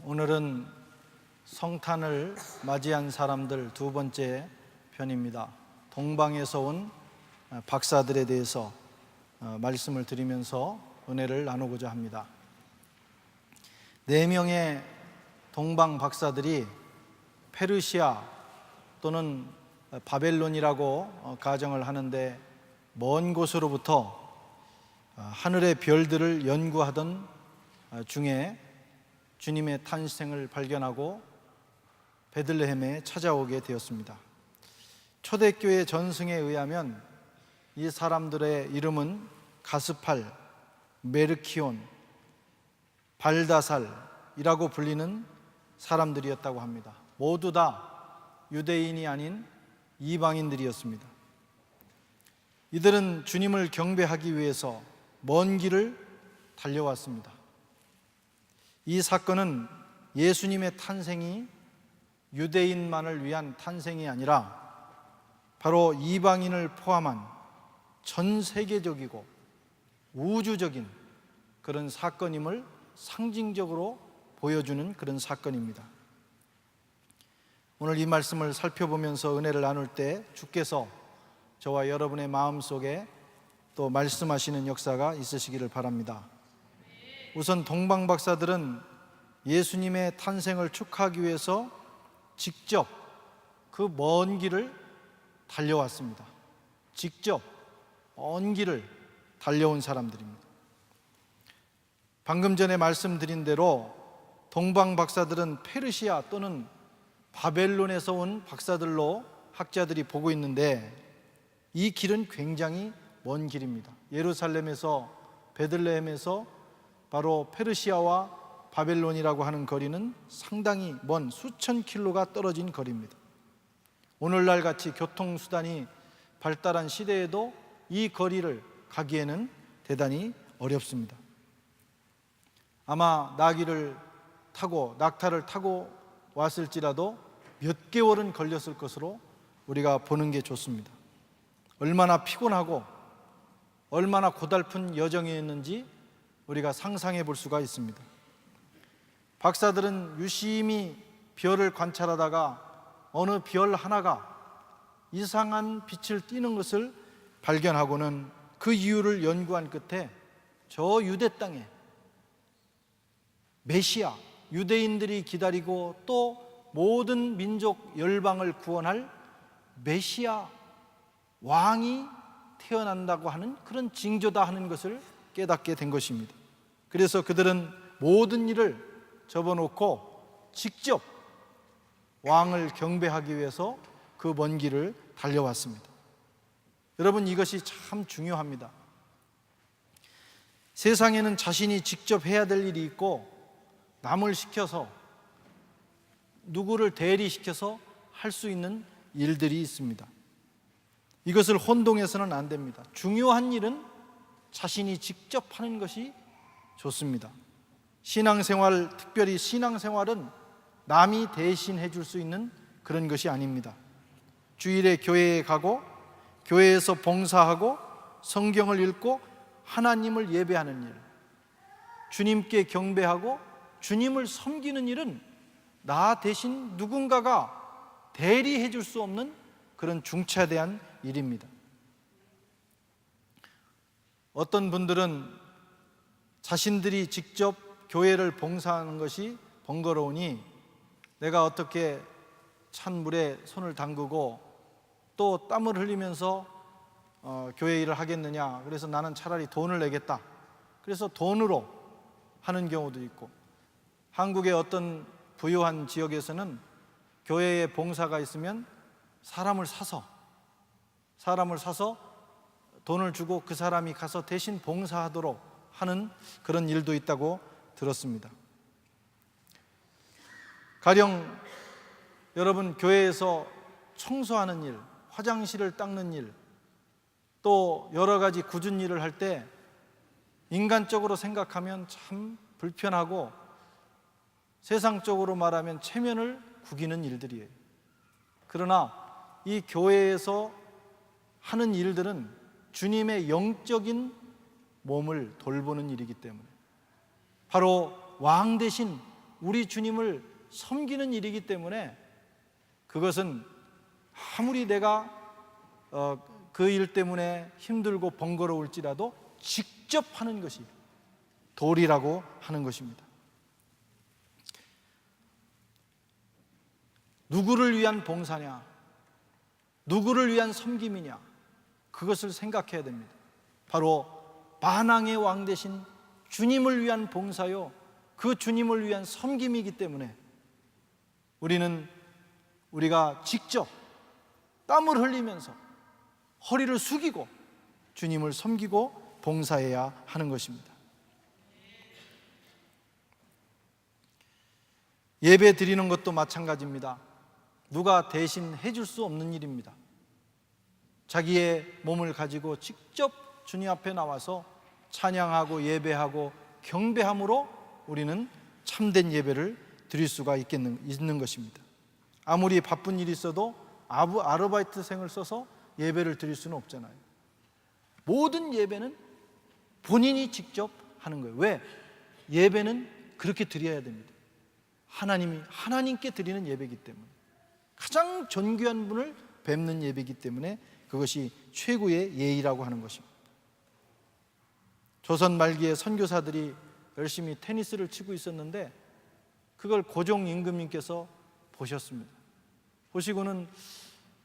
오늘은 성탄을 맞이한 사람들 두 번째 편입니다. 동방에서 온 박사들에 대해서 말씀을 드리면서 은혜를 나누고자 합니다. 4명의 동방 박사들이 페르시아 또는 바벨론이라고 가정을 하는데 먼 곳으로부터 하늘의 별들을 연구하던 중에 주님의 탄생을 발견하고 베들레헴에 찾아오게 되었습니다. 초대교회 전승에 의하면 이 사람들의 이름은 가스팔, 메르키온, 발다살이라고 불리는 사람들이었다고 합니다. 모두 다 유대인이 아닌 이방인들이었습니다. 이들은 주님을 경배하기 위해서 먼 길을 달려왔습니다. 이 사건은 예수님의 탄생이 유대인만을 위한 탄생이 아니라 바로 이방인을 포함한 전 세계적이고 우주적인 그런 사건임을 상징적으로 보여주는 그런 사건입니다. 오늘 이 말씀을 살펴보면서 은혜를 나눌 때 주께서 저와 여러분의 마음속에 또 말씀하시는 역사가 있으시기를 바랍니다. 우선 동방 박사들은 예수님의 탄생을 축하하기 위해서 직접 그 먼 길을 달려왔습니다. 직접 먼 길을 달려온 사람들입니다. 방금 전에 말씀드린 대로 동방 박사들은 페르시아 또는 바벨론에서 온 박사들로 학자들이 보고 있는데 이 길은 굉장히 먼 길입니다. 예루살렘에서 베들레헴에서 바로 페르시아와 바벨론이라고 하는 거리는 상당히 먼 수천 킬로가 떨어진 거리입니다. 오늘날 같이 교통수단이 발달한 시대에도 이 거리를 가기에는 대단히 어렵습니다. 아마 낙타를 타고 왔을지라도 몇 개월은 걸렸을 것으로 우리가 보는 게 좋습니다. 얼마나 피곤하고 얼마나 고달픈 여정이었는지 우리가 상상해 볼 수가 있습니다. 박사들은 유심히 별을 관찰하다가 어느 별 하나가 이상한 빛을 띠는 것을 발견하고는 그 이유를 연구한 끝에 저 유대 땅에 메시아, 유대인들이 기다리고 또 모든 민족 열방을 구원할 메시아 왕이 태어난다고 하는 그런 징조다 하는 것을 깨닫게 된 것입니다. 그래서 그들은 모든 일을 접어놓고 직접 왕을 경배하기 위해서 그 먼 길을 달려왔습니다. 여러분, 이것이 참 중요합니다. 세상에는 자신이 직접 해야 될 일이 있고 남을 시켜서 누구를 대리시켜서 할 수 있는 일들이 있습니다. 이것을 혼동해서는 안 됩니다. 중요한 일은 자신이 직접 하는 것이 좋습니다. 신앙생활, 특별히 신앙생활은 남이 대신해 줄 수 있는 그런 것이 아닙니다. 주일에 교회에 가고 교회에서 봉사하고 성경을 읽고 하나님을 예배하는 일, 주님께 경배하고 주님을 섬기는 일은 나 대신 누군가가 대리해 줄 수 없는 그런 중차대한 일입니다. 어떤 분들은 자신들이 직접 교회를 봉사하는 것이 번거로우니 내가 어떻게 찬물에 손을 담그고 또 땀을 흘리면서 교회 일을 하겠느냐, 그래서 나는 차라리 돈을 내겠다, 그래서 돈으로 하는 경우도 있고, 한국의 어떤 부유한 지역에서는 교회에 봉사가 있으면 사람을 사서 돈을 주고 그 사람이 가서 대신 봉사하도록 하는 그런 일도 있다고 들었습니다. 가령 여러분, 교회에서 청소하는 일, 화장실을 닦는 일, 또 여러 가지 굳은 일을 할 때 인간적으로 생각하면 참 불편하고 세상적으로 말하면 체면을 구기는 일들이에요. 그러나 이 교회에서 하는 일들은 주님의 영적인 몸을 돌보는 일이기 때문에 바로 왕 대신 우리 주님을 섬기는 일이기 때문에 그것은 아무리 내가 그 일 때문에 힘들고 번거로울지라도 직접 하는 것이 도리라고 하는 것입니다. 누구를 위한 봉사냐, 누구를 위한 섬김이냐, 그것을 생각해야 됩니다. 바로 만왕의 왕 되신 주님을 위한 봉사요, 그 주님을 위한 섬김이기 때문에 우리가 직접 땀을 흘리면서 허리를 숙이고 주님을 섬기고 봉사해야 하는 것입니다. 예배 드리는 것도 마찬가지입니다. 누가 대신 해줄 수 없는 일입니다. 자기의 몸을 가지고 직접 주님 앞에 나와서 찬양하고 예배하고 경배함으로 우리는 참된 예배를 드릴 수가 있는 것입니다. 아무리 바쁜 일이 있어도 아르바이트생을 써서 예배를 드릴 수는 없잖아요. 모든 예배는 본인이 직접 하는 거예요. 왜? 예배는 그렇게 드려야 됩니다. 하나님께 드리는 예배이기 때문에, 가장 존귀한 분을 뵙는 예배이기 때문에 그것이 최고의 예의라고 하는 것입니다. 조선 말기에 선교사들이 열심히 테니스를 치고 있었는데 그걸 고종 임금님께서 보셨습니다. 보시고는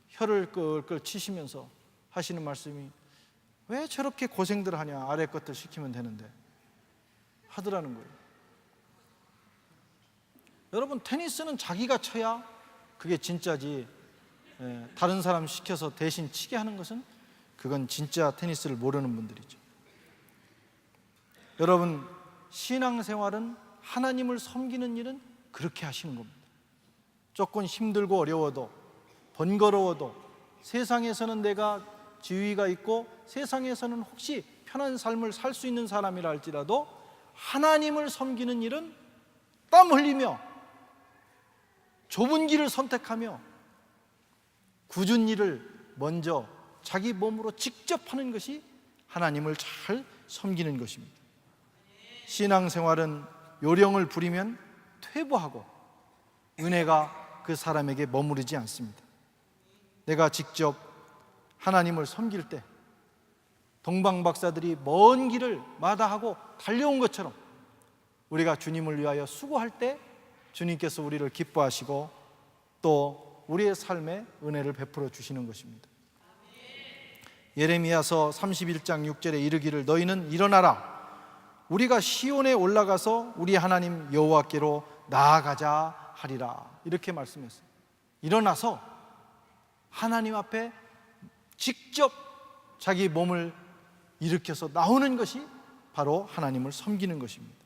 혀를 끌끌 치시면서 하시는 말씀이, 왜 저렇게 고생들 하냐, 아래 것들 시키면 되는데 하더라는 거예요. 여러분, 테니스는 자기가 쳐야 그게 진짜지, 다른 사람 시켜서 대신 치게 하는 것은 그건 진짜 테니스를 모르는 분들이죠. 여러분, 신앙생활은, 하나님을 섬기는 일은 그렇게 하시는 겁니다. 조금 힘들고 어려워도, 번거로워도, 세상에서는 내가 지위가 있고 세상에서는 혹시 편한 삶을 살 수 있는 사람이라 할지라도 하나님을 섬기는 일은 땀 흘리며 좁은 길을 선택하며 굳은 일을 먼저 자기 몸으로 직접 하는 것이 하나님을 잘 섬기는 것입니다. 신앙생활은 요령을 부리면 퇴보하고 은혜가 그 사람에게 머무르지 않습니다. 내가 직접 하나님을 섬길 때 동방박사들이 먼 길을 마다하고 달려온 것처럼 우리가 주님을 위하여 수고할 때 주님께서 우리를 기뻐하시고 또 우리의 삶에 은혜를 베풀어 주시는 것입니다. 예레미야서 31장 6절에 이르기를, 너희는 일어나라, 우리가 시온에 올라가서 우리 하나님 여호와께로 나아가자 하리라, 이렇게 말씀했어요. 일어나서 하나님 앞에 직접 자기 몸을 일으켜서 나오는 것이 바로 하나님을 섬기는 것입니다.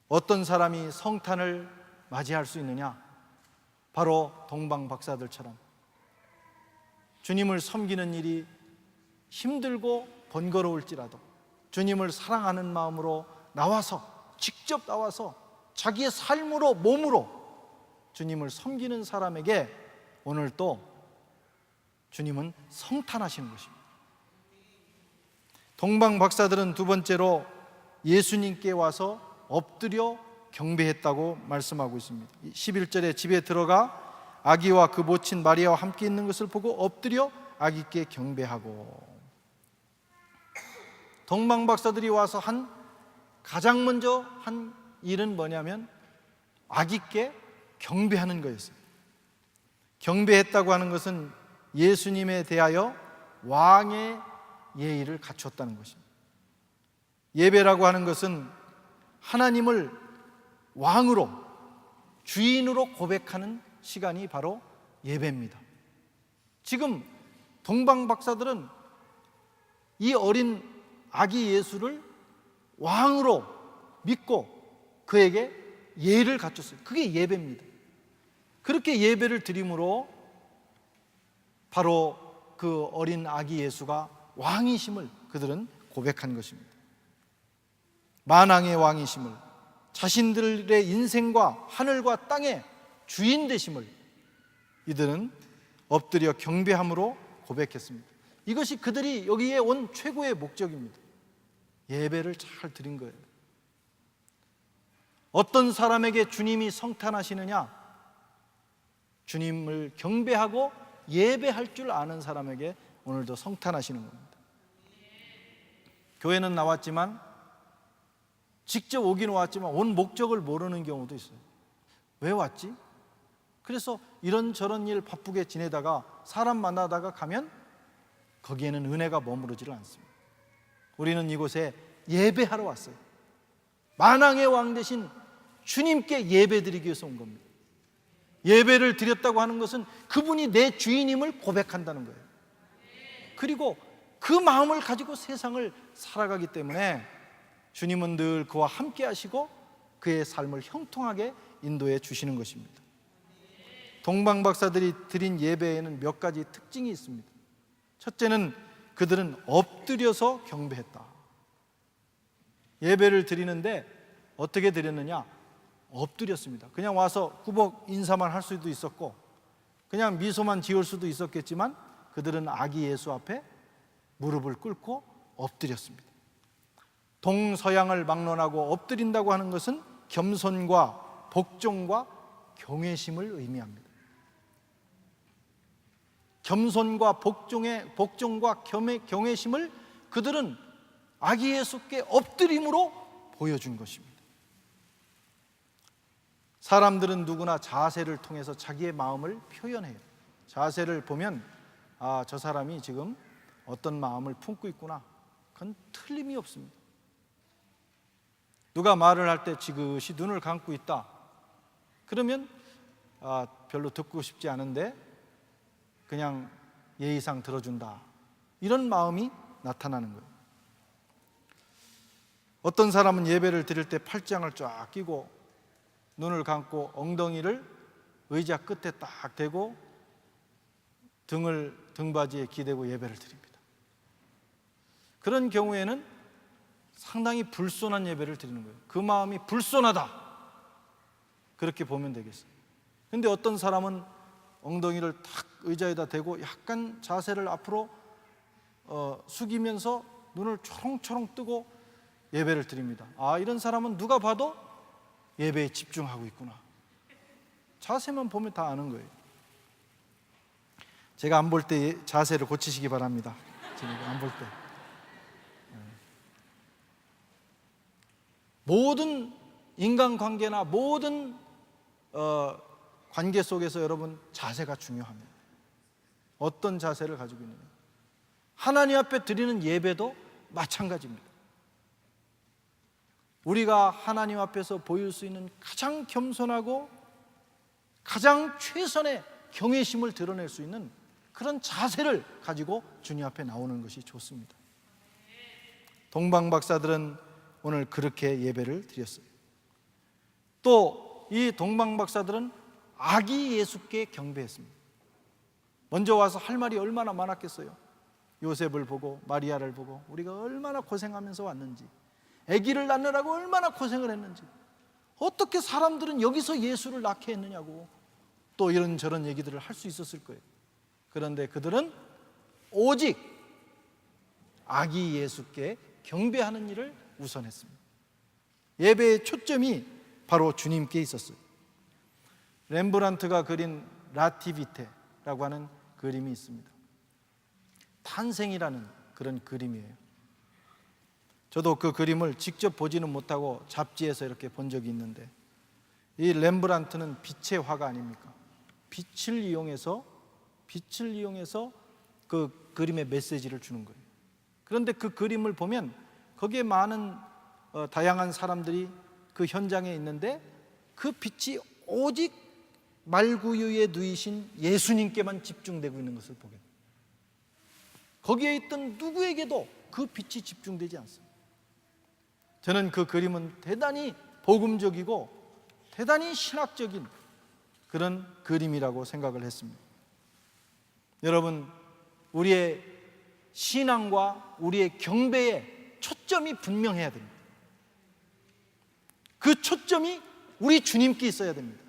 어떤 사람이 성탄을 맞이할 수 있느냐? 바로 동방박사들처럼 주님을 섬기는 일이 힘들고 번거로울지라도 주님을 사랑하는 마음으로 직접 나와서 자기의 삶으로, 몸으로 주님을 섬기는 사람에게 오늘 또 주님은 성탄하시는 것입니다. 동방박사들은 두 번째로 예수님께 와서 엎드려 경배했다고 말씀하고 있습니다. 11절에 집에 들어가 아기와 그 모친 마리아와 함께 있는 것을 보고 엎드려 아기께 경배하고, 동방박사들이 와서 가장 먼저 한 일은 뭐냐면 아기께 경배하는 거였어요. 경배했다고 하는 것은 예수님에 대하여 왕의 예의를 갖췄다는 것입니다. 예배라고 하는 것은 하나님을 왕으로, 주인으로 고백하는 시간이 바로 예배입니다. 지금 동방박사들은 이 어린 아기 예수를 왕으로 믿고 그에게 예의를 갖췄어요. 그게 예배입니다. 그렇게 예배를 드림으로 바로 그 어린 아기 예수가 왕이심을 그들은 고백한 것입니다. 만왕의 왕이심을, 자신들의 인생과 하늘과 땅의 주인 되심을 이들은 엎드려 경배함으로 고백했습니다. 이것이 그들이 여기에 온 최고의 목적입니다. 예배를 잘 드린 거예요. 어떤 사람에게 주님이 성탄하시느냐? 주님을 경배하고 예배할 줄 아는 사람에게 오늘도 성탄하시는 겁니다. 교회는 나왔지만, 직접 오긴 왔지만 온 목적을 모르는 경우도 있어요. 왜 왔지? 그래서 이런저런 일 바쁘게 지내다가 사람 만나다가 가면 거기에는 은혜가 머무르지를 않습니다. 우리는 이곳에 예배하러 왔어요. 만왕의 왕 되신 주님께 예배드리기 위해서 온 겁니다. 예배를 드렸다고 하는 것은 그분이 내 주인임을 고백한다는 거예요. 그리고 그 마음을 가지고 세상을 살아가기 때문에 주님은 늘 그와 함께 하시고 그의 삶을 형통하게 인도해 주시는 것입니다. 동방 박사들이 드린 예배에는 몇 가지 특징이 있습니다. 첫째는 그들은 엎드려서 경배했다. 예배를 드리는데 어떻게 드렸느냐? 엎드렸습니다. 그냥 와서 꾸벅 인사만 할 수도 있었고 그냥 미소만 지을 수도 있었겠지만 그들은 아기 예수 앞에 무릎을 꿇고 엎드렸습니다. 동서양을 막론하고 엎드린다고 하는 것은 겸손과 복종과 경외심을 의미합니다. 겸손과 복종과 경외심을 그들은 아기 예수께 엎드림으로 보여준 것입니다. 사람들은 누구나 자세를 통해서 자기의 마음을 표현해요. 자세를 보면 저 사람이 지금 어떤 마음을 품고 있구나. 그건 틀림이 없습니다. 누가 말을 할 때 지그시 눈을 감고 있다. 그러면 별로 듣고 싶지 않은데 그냥 예의상 들어준다. 이런 마음이 나타나는 거예요. 어떤 사람은 예배를 드릴 때 팔짱을 쫙 끼고 눈을 감고 엉덩이를 의자 끝에 딱 대고 등을 등받이에 기대고 예배를 드립니다. 그런 경우에는 상당히 불손한 예배를 드리는 거예요. 그 마음이 불손하다. 그렇게 보면 되겠어요. 근데 어떤 사람은 엉덩이를 탁 의자에다 대고 약간 자세를 앞으로 숙이면서 눈을 초롱초롱 뜨고 예배를 드립니다. 이런 사람은 누가 봐도 예배에 집중하고 있구나. 자세만 보면 다 아는 거예요. 제가 안 볼 때 자세를 고치시기 바랍니다. 제가 안 볼 때. 모든 인간관계나 모든 관계 속에서 여러분 자세가 중요합니다. 어떤 자세를 가지고 있느냐. 하나님 앞에 드리는 예배도 마찬가지입니다. 우리가 하나님 앞에서 보일 수 있는 가장 겸손하고 가장 최선의 경외심을 드러낼 수 있는 그런 자세를 가지고 주님 앞에 나오는 것이 좋습니다. 동방 박사들은 오늘 그렇게 예배를 드렸어요. 또 이 동방 박사들은 아기 예수께 경배했습니다. 먼저 와서 할 말이 얼마나 많았겠어요. 요셉을 보고 마리아를 보고 우리가 얼마나 고생하면서 왔는지, 아기를 낳느라고 얼마나 고생을 했는지, 어떻게 사람들은 여기서 예수를 낳게 했느냐고 또 이런저런 얘기들을 할 수 있었을 거예요. 그런데 그들은 오직 아기 예수께 경배하는 일을 우선했습니다. 예배의 초점이 바로 주님께 있었어요. 렘브란트가 그린 라티비테라고 하는 그림이 있습니다. 탄생이라는 그런 그림이에요. 저도 그 그림을 직접 보지는 못하고 잡지에서 이렇게 본 적이 있는데, 이 렘브란트는 빛의 화가 아닙니까? 빛을 이용해서 그 그림의 메시지를 주는 거예요. 그런데 그 그림을 보면 거기에 많은 다양한 사람들이 그 현장에 있는데 그 빛이 오직 말구유에 누이신 예수님께만 집중되고 있는 것을 보게 돼요. 거기에 있던 누구에게도 그 빛이 집중되지 않습니다. 저는 그 그림은 대단히 복음적이고 대단히 신학적인 그런 그림이라고 생각을 했습니다. 여러분, 우리의 신앙과 우리의 경배에 초점이 분명해야 됩니다. 그 초점이 우리 주님께 있어야 됩니다.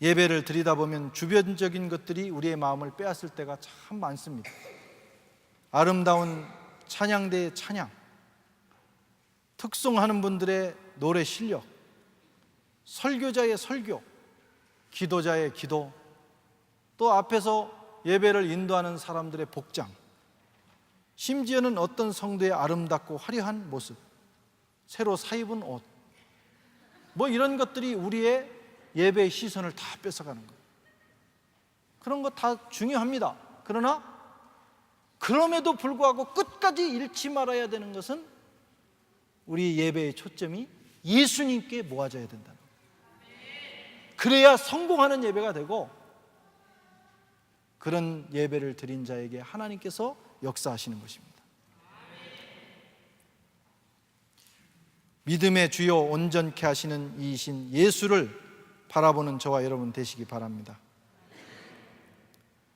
예배를 드리다 보면 주변적인 것들이 우리의 마음을 빼앗을 때가 참 많습니다. 아름다운 찬양대의 찬양, 특송하는 분들의 노래 실력, 설교자의 설교, 기도자의 기도, 또 앞에서 예배를 인도하는 사람들의 복장, 심지어는 어떤 성도의 아름답고 화려한 모습, 새로 사입은 옷, 뭐 이런 것들이 우리의 예배의 시선을 다 뺏어가는 거예요. 그런 거 다 중요합니다. 그러나 그럼에도 불구하고 끝까지 잃지 말아야 되는 것은 우리 예배의 초점이 예수님께 모아져야 된다는 거예요. 그래야 성공하는 예배가 되고, 그런 예배를 드린 자에게 하나님께서 역사하시는 것입니다. 믿음의 주요 온전케 하시는 이이신 예수를 바라보는 저와 여러분 되시기 바랍니다.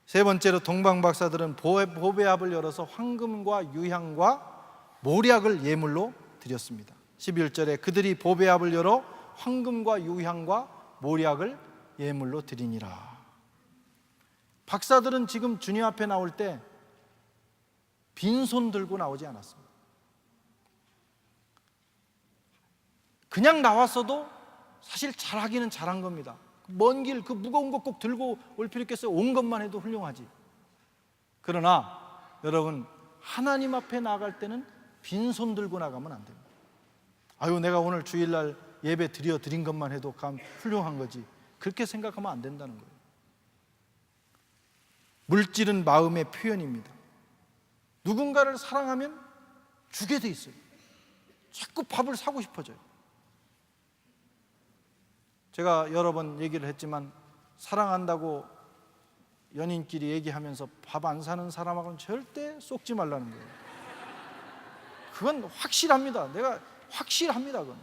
세 번째로 동방박사들은 보배합을 열어서 황금과 유향과 모략을 예물로 드렸습니다. 11절에 그들이 보배합을 열어 황금과 유향과 모략을 예물로 드리니라. 박사들은 지금 주님 앞에 나올 때 빈손 들고 나오지 않았습니다. 그냥 나왔어도 사실 잘하기는 잘한 겁니다. 먼 길 그 무거운 거 꼭 들고 올 필요 있겠어요? 온 것만 해도 훌륭하지. 그러나 여러분, 하나님 앞에 나갈 때는 빈손 들고 나가면 안 됩니다. 아유, 내가 오늘 주일날 예배 드린 것만 해도 감 훌륭한 거지, 그렇게 생각하면 안 된다는 거예요. 물질은 마음의 표현입니다. 누군가를 사랑하면 주게 돼 있어요. 자꾸 밥을 사고 싶어져요. 제가 여러 번 얘기를 했지만, 사랑한다고 연인끼리 얘기하면서 밥 안 사는 사람하고는 절대 속지 말라는 거예요. 그건 확실합니다. 내가 확실합니다. 그건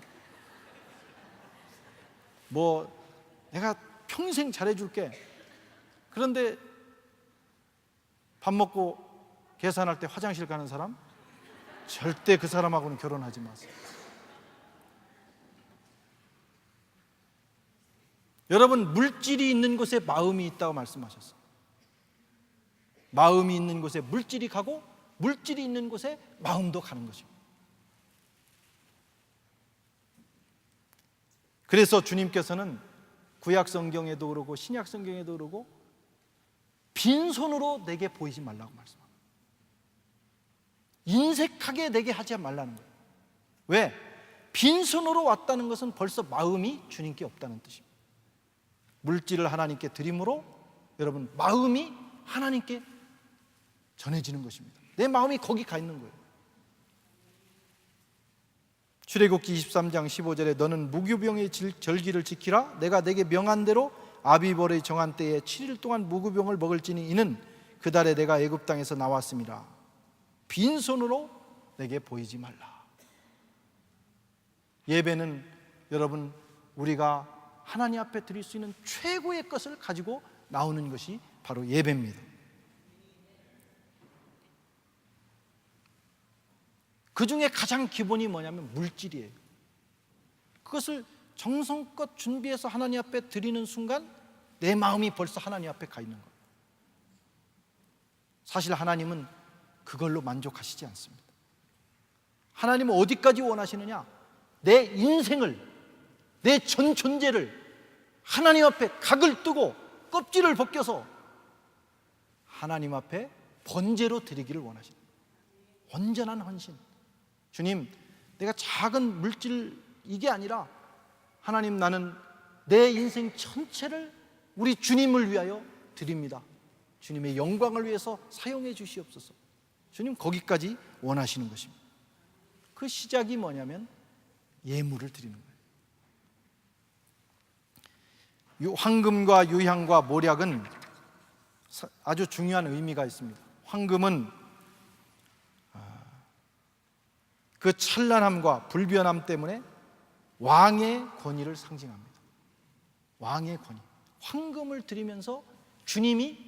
뭐 내가 평생 잘해줄게. 그런데 밥 먹고 계산할 때 화장실 가는 사람, 절대 그 사람하고는 결혼하지 마세요. 여러분, 물질이 있는 곳에 마음이 있다고 말씀하셨어요. 마음이 있는 곳에 물질이 가고, 물질이 있는 곳에 마음도 가는 것입니다. 그래서 주님께서는 구약 성경에도 그러고 신약 성경에도 그러고 빈손으로 내게 보이지 말라고 말씀합니다. 인색하게 내게 하지 말라는 거예요. 왜? 빈손으로 왔다는 것은 벌써 마음이 주님께 없다는 뜻입니다. 물질을 하나님께 드림으로 여러분, 마음이 하나님께 전해지는 것입니다. 내 마음이 거기 가 있는 거예요. 출애굽기 23장 15절에 너는 무교병의 절기를 지키라. 내가 내게 명한 대로 아비벌의 정한 때에 7일 동안 무교병을 먹을지니 이는 그 달에 내가 애굽 땅에서 나왔음이라. 빈손으로 내게 보이지 말라. 예배는 여러분, 우리가 하나님 앞에 드릴 수 있는 최고의 것을 가지고 나오는 것이 바로 예배입니다. 그 중에 가장 기본이 뭐냐면 물질이에요. 그것을 정성껏 준비해서 하나님 앞에 드리는 순간 내 마음이 벌써 하나님 앞에 가 있는 거예요. 사실 하나님은 그걸로 만족하시지 않습니다. 하나님은 어디까지 원하시느냐? 내 인생을, 내 전 존재를 하나님 앞에 각을 뜨고 껍질을 벗겨서 하나님 앞에 번제로 드리기를 원하십니다. 온전한 헌신. 주님, 내가 작은 물질 이게 아니라 하나님, 나는 내 인생 전체를 우리 주님을 위하여 드립니다. 주님의 영광을 위해서 사용해 주시옵소서. 주님, 거기까지 원하시는 것입니다. 그 시작이 뭐냐면 예물을 드리는 거예요. 황금과 유향과 모략은 아주 중요한 의미가 있습니다. 황금은 그 찬란함과 불변함 때문에 왕의 권위를 상징합니다. 왕의 권위. 황금을 드리면서 주님이,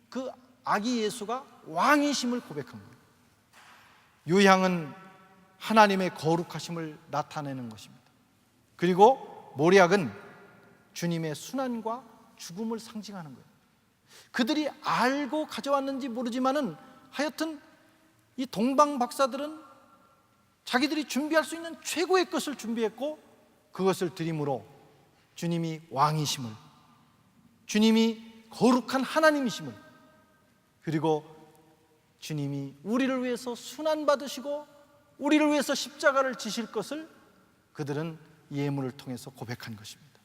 그 아기 예수가 왕이심을 고백한 거예요. 유향은 하나님의 거룩하심을 나타내는 것입니다. 그리고 모략은 주님의 순환과 죽음을 상징하는 거예요. 그들이 알고 가져왔는지 모르지만은 하여튼 이 동방 박사들은 자기들이 준비할 수 있는 최고의 것을 준비했고 그것을 드림으로 주님이 왕이심을, 주님이 거룩한 하나님이심을, 그리고 주님이 우리를 위해서 순환받으시고 우리를 위해서 십자가를 지실 것을 그들은 예물을 통해서 고백한 것입니다.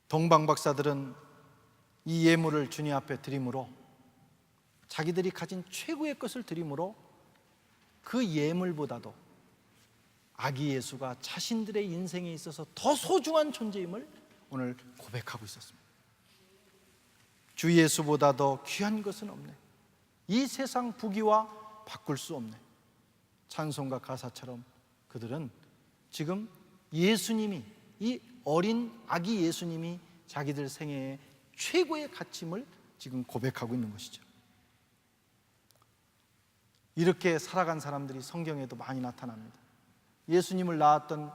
동방 박사들은 이 예물을 주님 앞에 드림으로 자기들이 가진 최고의 것을 드림으로 그 예물보다도 아기 예수가 자신들의 인생에 있어서 더 소중한 존재임을 오늘 고백하고 있었습니다. 주 예수보다 더 귀한 것은 없네. 이 세상 부귀와 바꿀 수 없네. 찬송가 가사처럼 그들은 지금 예수님이, 이 어린 아기 예수님이 자기들 생애의 최고의 가치임을 지금 고백하고 있는 것이죠. 이렇게 살아간 사람들이 성경에도 많이 나타납니다. 예수님을 낳았던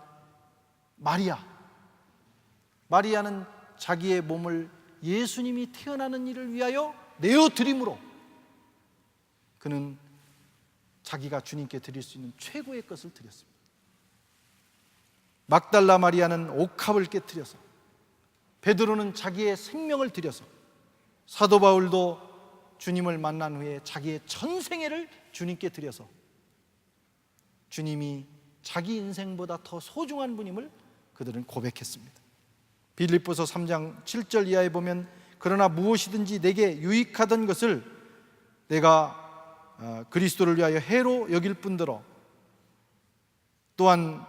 마리아는 자기의 몸을 예수님이 태어나는 일을 위하여 내어드림으로 그는 자기가 주님께 드릴 수 있는 최고의 것을 드렸습니다. 막달라 마리아는 옥합을 깨뜨려서, 베드로는 자기의 생명을 들여서, 사도 바울도 주님을 만난 후에 자기의 전생애를 주님께 드려서 주님이 자기 인생보다 더 소중한 분임을 그들은 고백했습니다. 빌립보서 3장 7절 이하에 보면 그러나 무엇이든지 내게 유익하던 것을 내가 그리스도를 위하여 해로 여길 뿐더러 또한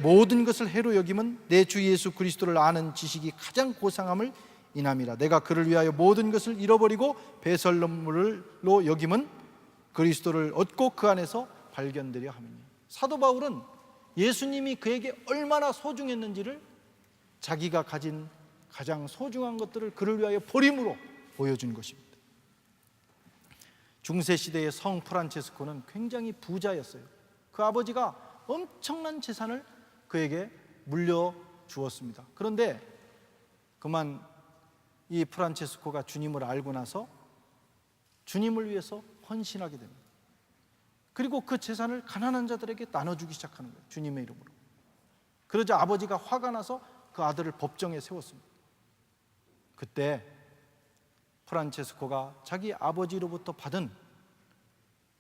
모든 것을 해로 여김은 내 주 예수 그리스도를 아는 지식이 가장 고상함을 인함이라. 내가 그를 위하여 모든 것을 잃어버리고 배설물로 여김은 그리스도를 얻고 그 안에서 발견되려 함이니. 사도 바울은 예수님이 그에게 얼마나 소중했는지를 자기가 가진 가장 소중한 것들을 그를 위하여 버림으로 보여준 것입니다. 중세시대의 성 프란체스코는 굉장히 부자였어요. 그 아버지가 엄청난 재산을 그에게 물려주었습니다. 그런데 그만 이 프란체스코가 주님을 알고 나서 주님을 위해서 헌신하게 됩니다. 그리고 그 재산을 가난한 자들에게 나눠주기 시작하는 거예요. 주님의 이름으로. 그러자 아버지가 화가 나서 그 아들을 법정에 세웠습니다. 그때 프란체스코가 자기 아버지로부터 받은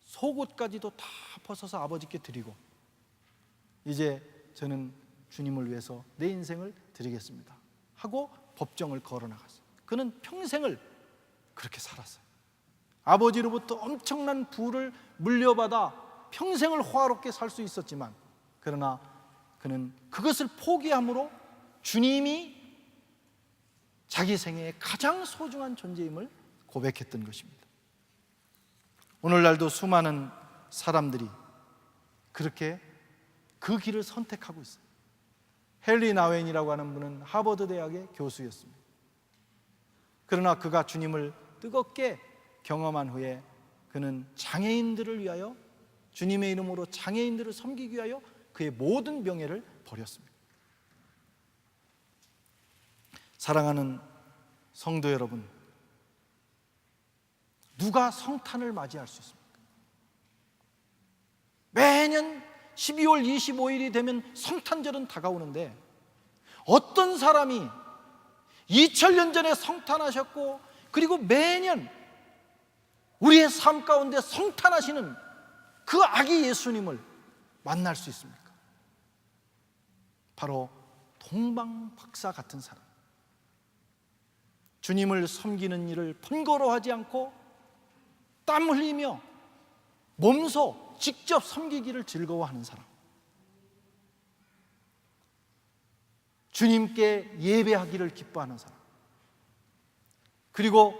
속옷까지도 다 벗어서 아버지께 드리고, 이제 저는 주님을 위해서 내 인생을 드리겠습니다 하고 법정을 걸어나갔어요. 그는 평생을 그렇게 살았어요. 아버지로부터 엄청난 부를 물려받아 평생을 호화롭게 살 수 있었지만, 그러나 그는 그것을 포기함으로 주님이 자기 생애의 가장 소중한 존재임을 고백했던 것입니다. 오늘날도 수많은 사람들이 그렇게 그 길을 선택하고 있어요. 헨리 나웬이라고 하는 분은 하버드 대학의 교수였습니다. 그러나 그가 주님을 뜨겁게 경험한 후에 그는 장애인들을 위하여, 주님의 이름으로 장애인들을 섬기기 위하여 그의 모든 명예를 버렸습니다. 사랑하는 성도 여러분, 누가 성탄을 맞이할 수 있습니까? 매년 12월 25일이 되면 성탄절은 다가오는데 어떤 사람이 2000년 전에 성탄하셨고 그리고 매년 우리의 삶 가운데 성탄하시는 그 아기 예수님을 만날 수 있습니까? 바로 동방 박사 같은 사람, 주님을 섬기는 일을 번거로워하지 않고 땀 흘리며 몸소 직접 섬기기를 즐거워하는 사람, 주님께 예배하기를 기뻐하는 사람, 그리고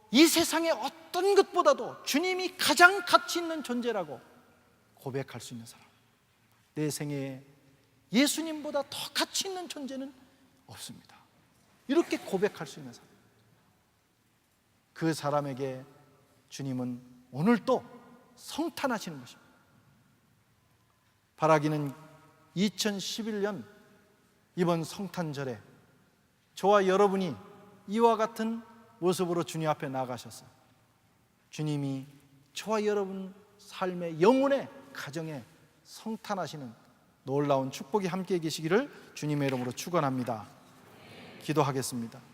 이 세상의 어떤 것보다도 주님이 가장 가치 있는 존재라고 고백할 수 있는 사람, 내 생애에 예수님보다 더 가치 있는 존재는 없습니다, 이렇게 고백할 수 있는 사람, 그 사람에게 주님은 오늘 또 성탄하시는 것입니다. 바라기는 2011년 이번 성탄절에 저와 여러분이 이와 같은 모습으로 주님 앞에 나가셨어요. 주님이 저와 여러분 삶의 영혼의 가정에 성탄하시는 놀라운 축복이 함께 계시기를 주님의 이름으로 축원합니다. 기도하겠습니다.